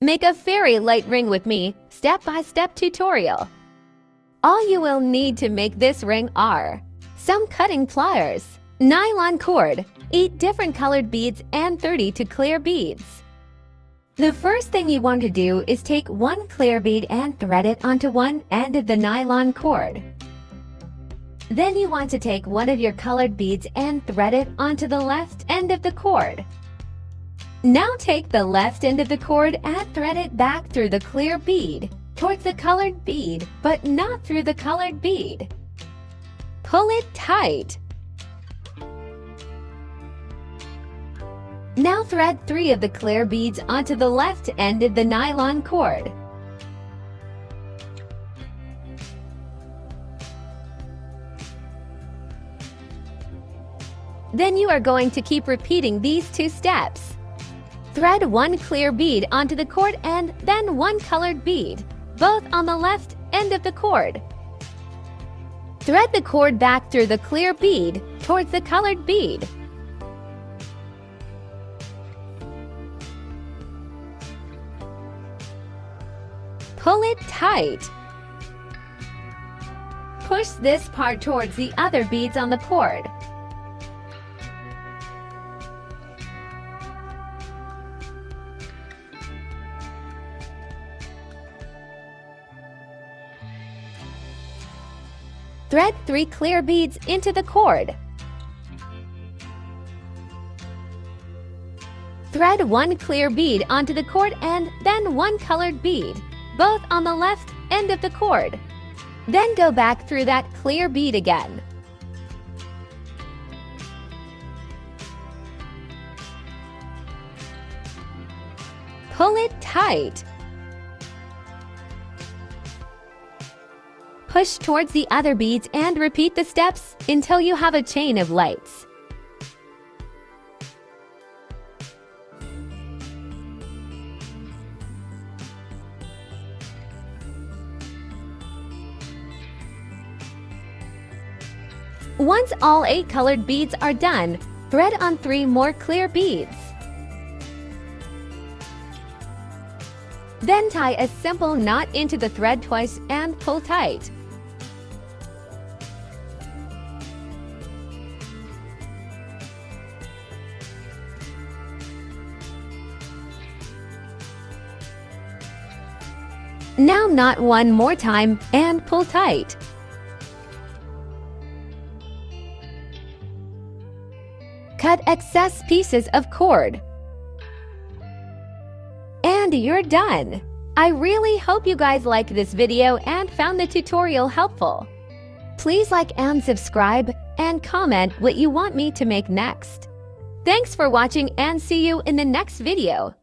Make a fairy light ring with me, step-by-step tutorial. All you will need to make this ring are some cutting pliers, nylon cord, 8 different colored beads and 32 clear beads. The first thing you want to do is take one clear bead and thread it onto one end of the nylon cord. Then you want to take one of your colored beads and thread it onto the left end of the cord. Now take the left end of the cord and thread it back through the clear bead towards the colored bead, but not through the colored bead. Pull it tight. Now thread 3 of the clear beads onto the left end of the nylon cord. Then you are going to keep repeating these 2 steps. Thread 1 clear bead onto the cord and then 1 colored bead, both on the left end of the cord. Thread the cord back through the clear bead towards the colored bead. Pull it tight. Push this part towards the other beads on the cord. Thread 3 clear beads into the cord. Thread 1 clear bead onto the cord and then 1 colored bead, both on the left end of the cord. Then go back through that clear bead again. Pull it tight. Push towards the other beads and repeat the steps until you have a chain of lights. Once all 8 colored beads are done, thread on 3 more clear beads. Then tie a simple knot into the thread twice and pull tight. Now knot 1 more time and pull tight. Cut excess pieces of cord. And you're done! I really hope you guys liked this video and found the tutorial helpful. Please like and subscribe and comment what you want me to make next. Thanks for watching and see you in the next video.